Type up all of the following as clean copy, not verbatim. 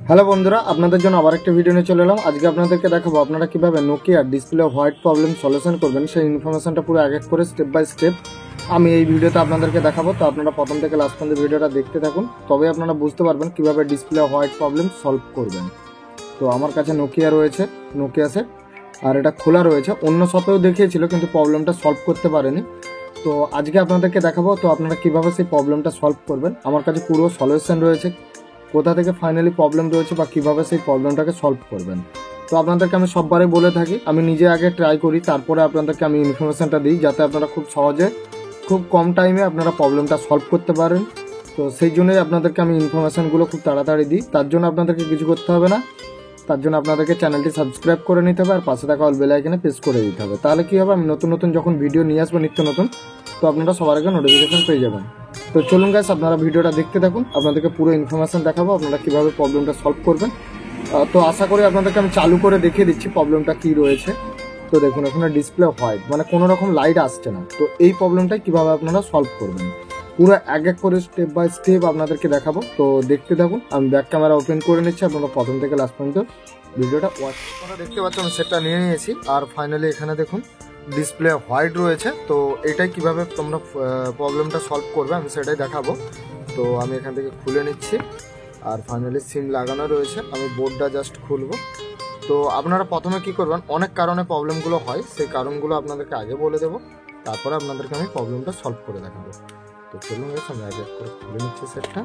Hello বন্ধুরা, আপনাদের জন্য আবার একটা ভিডিও নিয়ে চলে এলাম। আজকে আপনাদেরকে দেখাবো আপনারা কিভাবে নোকিয়ার ডিসপ্লে হোয়াইট প্রবলেম সলিউশন করবেন। সেই ইনফরমেশনটা পুরো এক এক করে স্টেপ বাই স্টেপ আমি এই ভিডিওতে আপনাদেরকে দেখাবো। তো আপনারা প্রথম থেকে লাস্ট পর্যন্ত ভিডিওটা দেখতে থাকুন, তবে আপনারা বুঝতে পারবেন কিভাবে ডিসপ্লে হোয়াইট প্রবলেম সলভ করবেন। তো আমার কাছে নোকিয়া রয়েছে, নোকিয়া সেট, আর এটা খোলা রয়েছে। অন্য শপেও দেখিয়েছিল কিন্তু প্রবলেমটা সলভ করতে পারেনি। তো আজকে আপনাদেরকে দেখাবো তো আপনারা কিভাবে সেই প্রবলেমটা সলভ করবেন। আমার কাছে পুরো সলিউশন রয়েছে, কোথা থেকে ফাইনালি প্রবলেম রয়েছে বা কিভাবে সেই প্রবলেমটাকে সলভ করবেন। তো আপনাদেরকে আমি সববারে বলে থাকি, আমি নিজে আগে ট্রাই করি, তারপরে আপনাদেরকে আমি ইনফরমেশনটা দিই, যাতে আপনারা খুব সহজে খুব কম টাইমে আপনারা প্রবলেমটা সলভ করতে পারেন। তো সেই জন্যই আপনাদেরকে আমি ইনফরমেশনগুলো খুব তাড়াতাড়ি দিই। তার জন্য আপনাদেরকে কিছু করতে হবে না, তার জন্য আপনাদেরকে চ্যানেলটি সাবস্ক্রাইব করে নিতে হবে আর পাশে থাকা অল বেল আইকনে প্রেস করে দিতে হবে। তাহলে কি হবে, আমি নতুন নতুন যখন ভিডিও নিয়ে আসবো নিত্য নতুন, তো আপনারা সবার আগে নোটিফিকেশন পেয়ে যাবেন। তো চলুন গাইস, আপনারা ভিডিওটা দেখতে থাকুন, আপনাদেরকে পুরো ইনফরমেশন দেখাবো আপনারা কিভাবে প্রবলেমটা সলভ করবেন। তো আশা করি আপনাদেরকে আমি চালু করে দেখিয়ে দিচ্ছি প্রবলেমটা কি রয়েছে। তো দেখুন, এখানে ডিসপ্লে হোয়াইট, মানে কোনো রকম লাইট আসছে না। তো এই প্রবলেমটাই কিভাবে আপনারা সলভ করবেন পুরো এক এক করে স্টেপ বাই স্টেপ আপনাদেরকে দেখাবো। তো দেখতে থাকুন, আমি ব্যাক ক্যামেরা ওপেন করে নিচ্ছি, আপনারা প্রথম থেকে লাস্ট পর্যন্ত ভিডিওটা ওয়াচ। আপনারা দেখতে পাচ্ছেন আমি সেটটা নিয়ে নিয়েছি, আর ফাইনালি এখানে দেখুন ডিসপ্লে হোয়াইট রয়েছে। তো এটাই কিভাবে তোমরা প্রবলেমটা সলভ করবে আমি সেটাই দেখাবো। তো আমি এখান থেকে খুলে নিচ্ছি, আর ফাইনালি সিম লাগানো রয়েছে, আমি বোর্ডটা জাস্ট খুলবো। তো আপনারা প্রথমে কি করবেন, অনেক কারণে প্রবলেমগুলো হয়, সেই কারণগুলো আপনাদেরকে আগে বলে দেবো, তারপরে আপনাদেরকে আমি প্রবলেমটা সলভ করে দেখাবো। তো চলুন গেছে, আমি আগে করে খুলে নিচ্ছি সেটটা।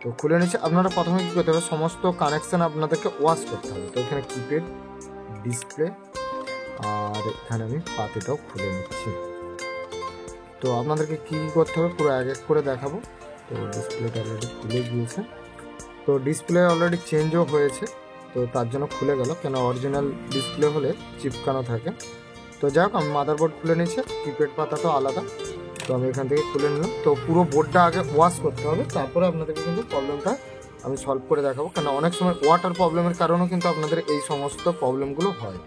তো খুলে নিচ্ছি, আপনারা প্রথমে কী করতে হবে, সমস্ত কানেকশান আপনাদেরকে ওয়াশ করতে হবে। তো এখানে কিপ্যাড, ডিসপ্লে, আর এখানে আমি পাতিটাও খুলে নিচ্ছি। তো আপনাদেরকে কী কী করতে হবে পুরো এক এক করে দেখাবো। তো ডিসপ্লেটা অলরেডি খুলে গিয়েছে, তো ডিসপ্লে অলরেডি চেঞ্জও হয়েছে, তো তার জন্য খুলে গেল, কেন অরিজিনাল ডিসপ্লে হলে চিপকানো থাকে। তো যাই হোক, আমি মাদারবোর্ড খুলে নিয়েছি, কিপ্যাড পাতাটাও আলাদা। তো আমি এখান থেকে খুলে নিলাম। তো পুরো বোর্ডটা আগে ওয়াশ করতে হবে, তারপরে আপনাদেরকে কিন্তু প্রবলেমটা আমি সলভ করে দেখাবো, কেন অনেক সময় ওয়াটার প্রবলেমের কারণেও কিন্তু আপনাদের এই সমস্ত প্রবলেমগুলো হয়।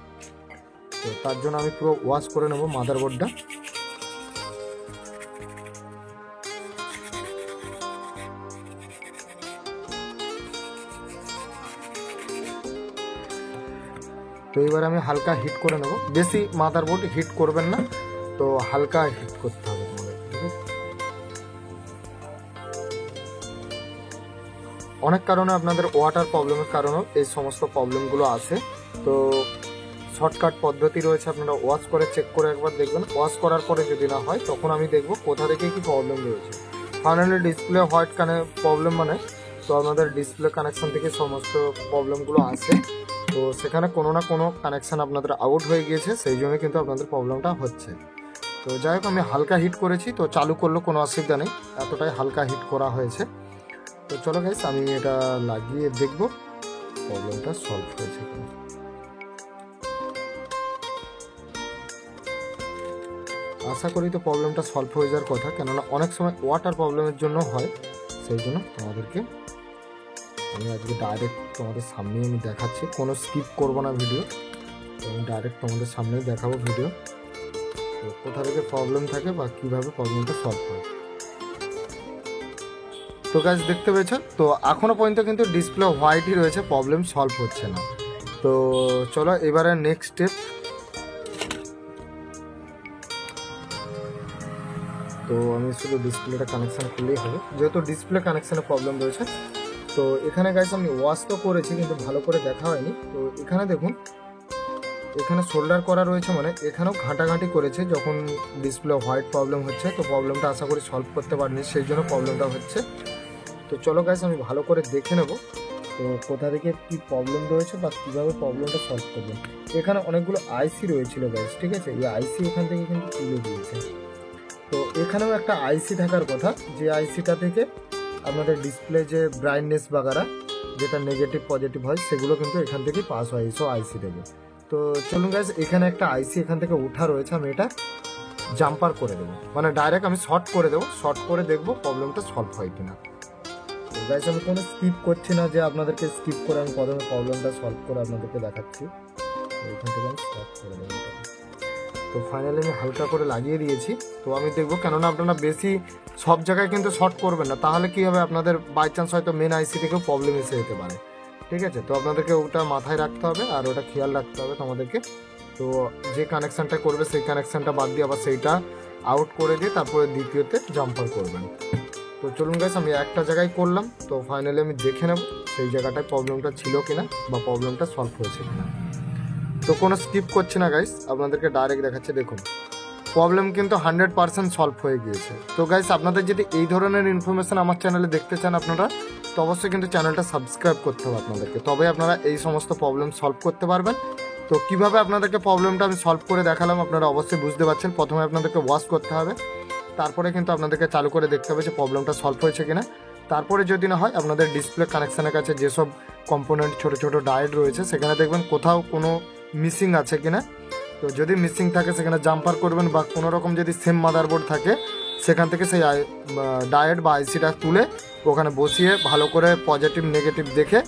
তো তার জন্য আমি পুরো ওয়াশ করে নেব মাদারবোর্ডটা। তো এবার আমি হালকা হিট করে নেব, বেশি মাদারবোর্ড হিট করবেন না, তো হালকা হিট করতে হবে তোমাদের। অনেক কারণে আপনাদের ওয়াটার প্রবলেমের কারণেও এই সমস্ত প্রবলেমগুলো আসে। তো শর্টকাট পদ্ধতি রয়েছে, আপনারা ওয়াশ করে চেক করে একবার দেখবেন। ওয়াশ করার পরে যদি না হয়, তখন আমি দেখব কোথা থেকে কি প্রবলেম রয়েছে। ফাইনালি ডিসপ্লে হোয়াইট প্রবলেম মানে তো আপনাদের ডিসপ্লে কানেকশন থেকে সমস্ত প্রবলেমগুলো আসে। তো সেখানে কোনো না কোনো কানেকশান আপনাদের আউট হয়ে গিয়েছে, সেই জন্য কিন্তু আপনাদের প্রবলেমটা হচ্ছে। তো যাই হোক, আমি হালকা হিট করেছি, তো চালু করলেও কোনো অসুবিধা নেই, এতটাই হালকা হিট করা হয়েছে। তো চলো গাইস, আমি এটা লাগিয়ে দেখব প্রবলেমটা সলভ হয়েছে কিনা। আশা করি তো প্রবলেমটা সলভ হয়ে যাওয়ার কথা, কেননা অনেক সময় ওয়াটার প্রবলেমের জন্য হয়, সেই জন্য তোমাদেরকে আমি আজকে ডাইরেক্ট তোমাদের সামনেই আমি দেখাচ্ছি, কোনো স্কিপ করবো না ভিডিও। তো আমি ডাইরেক্ট তোমাদের সামনেই দেখাবো ভিডিও, তো কোথা থেকে প্রবলেম থাকে বা কীভাবে প্রবলেমটা সলভ হয়। তো গাইস দেখতে পেয়েছো, তো এখনও পর্যন্ত কিন্তু ডিসপ্লে হোয়াইটই রয়েছে, প্রবলেম সলভ হচ্ছে না। তো চলো এবারে নেক্সট স্টেপ। তো আমি শুধু ডিসপ্লেটা কানেকশান খুললেই হবে, যেহেতু ডিসপ্লে কানেকশানে প্রবলেম রয়েছে। তো এখানে গাইস আমি ওয়াশ তো করেছি, কিন্তু ভালো করে দেখা হয়নি। তো এখানে দেখুন, এখানে শোল্ডার করা রয়েছে, মানে এখানেও ঘাঁটাঘাঁটি করেছে যখন ডিসপ্লে হোয়াইট প্রবলেম হচ্ছে। তো প্রবলেমটা আশা করি সলভ করতে পারিনি, সেই জন্য প্রবলেমটা হচ্ছে। তো চলো গাইস, আমি ভালো করে দেখে নেব তো কোথা থেকে কী প্রবলেম রয়েছে বা কীভাবে প্রবলেমটা সলভ করবেন। এখানে অনেকগুলো আইসি রয়েছিল গাইস, ঠিক আছে, এই আইসি এখান থেকে কিন্তু তুলে দিয়েছে। তো এখানেও একটা আইসি থাকার কথা, যে আইসিটা থেকে আপনাদের ডিসপ্লে যে ব্রাইটনেস বাগারা যেটা নেগেটিভ পজিটিভ হয়, সেগুলো কিন্তু এখান থেকেই পাস হয় এইসব আইসি থেকে। তো চলুন গাইস, এখানে একটা আইসি এখান থেকে উঠা রয়েছে, আমি এটা জাম্পার করে দেবো, মানে ডাইরেক্ট আমি শর্ট করে দেবো, শর্ট করে দেখবো প্রবলেমটা সলভ হয় কিনা। তো গাইস আমি কোনো স্কিপ করছি না, যে আপনাদেরকে স্কিপ করে আমি প্রথমে প্রবলেমটা সলভ করে আপনাদেরকে দেখাচ্ছি। এখান থেকে আমি শর্ট করে দেবো। তো ফাইনালি আমি হালকা করে লাগিয়ে দিয়েছি। তো আমি দেখবো, কেননা আপনারা বেশি সব জায়গায় কিন্তু শর্ট করবেন না, তাহলে কি হবে, আপনাদের বাই চান্স হয়তো মেন আইসি থেকেও প্রবলেম এসে যেতে পারে। ঠিক আছে। তো আপনাদেরকে ওটা মাথায় রাখতে হবে আর ওটা খেয়াল রাখতে হবে তোমাদেরকে। তো যে কানেকশানটা করবে সেই কানেকশানটা বাদ দিয়ে আবার সেইটা আউট করে দিয়ে তারপরে দ্বিতীয়তে জাম্পার করবেন। তো চলুন গাইস, আমি একটা জায়গায় করলাম, তো ফাইনালি আমি দেখে নেব সেই জায়গাটায় প্রবলেমটা ছিল কিনা বা প্রবলেমটা সলভ হয়েছে কিনা। তো কোনো স্কিপ করছি না গাইস, আপনাদেরকে ডাইরেক্ট দেখাচ্ছে। দেখুন প্রবলেম কিন্তু 100% সলভ হয়ে গিয়েছে। তো গাইস আপনাদের যদি এই ধরনের ইনফরমেশন আমার চ্যানেলে দেখতে চান আপনারা, তো অবশ্যই কিন্তু চ্যানেলটা সাবস্ক্রাইব করতে হবে আপনাদেরকে, তবে আপনারা এই সমস্ত প্রবলেম সলভ করতে পারবেন। তো কিভাবে আপনাদেরকে প্রবলেমটা আমি সলভ করে দেখালাম আপনারা অবশ্যই বুঝতে পারছেন। প্রথমে আপনাদেরকে ওয়াশ করতে হবে, তারপরে কিন্তু আপনাদেরকে চালু করে দেখতে হবে যে প্রবলেমটা সলভ হয়েছে কিনা। তারপরে যদি না হয় আপনাদের ডিসপ্লে কানেকশানের কাছে যেসব কম্পোনেন্ট ছোটো ছোটো ডায়োড রয়েছে সেখানে দেখবেন কোথাও কোনো মিসিং আছে কিনা। তো যদি মিসিং থাকে সেখানে জাম্পার করবেন, বা কোনো রকম যদি সেম মাদারবোর্ড থাকে সেখান থেকে সেই ডায়োড বা আইসিটা তুলে ওখানে বসিয়ে ভালো করে পজিটিভ নেগেটিভ দেখে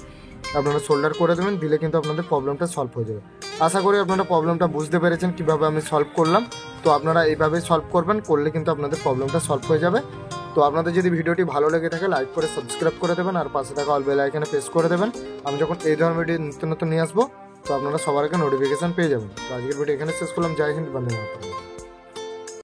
আপনারা সোল্ডার করে দেবেন, দিলে কিন্তু আপনাদের প্রবলেমটা সলভ হয়ে যাবে। আশা করি আপনারা প্রবলেমটা বুঝতে পেরেছেন কীভাবে আমি সলভ করলাম। তো আপনারা এইভাবেই সলভ করবেন, করলে কিন্তু আপনাদের প্রবলেমটা সলভ হয়ে যাবে। তো আপনাদের যদি ভিডিওটি ভালো লেগে থাকে লাইক করে সাবস্ক্রাইব করে দেবেন, আর পাশে থাকা অল বেল আইকনে প্রেস করে দেবেন। আমি যখন এই ধরনের ভিডিও নতুন নতুন নিয়ে আসবো তো আপনারা সবার আগে নোটিফিকেশান পেয়ে যাবেন। তো আজকের ভিডিও এখানে শেষ করলাম। জয় হিন্দ, বন্দে মাতরম।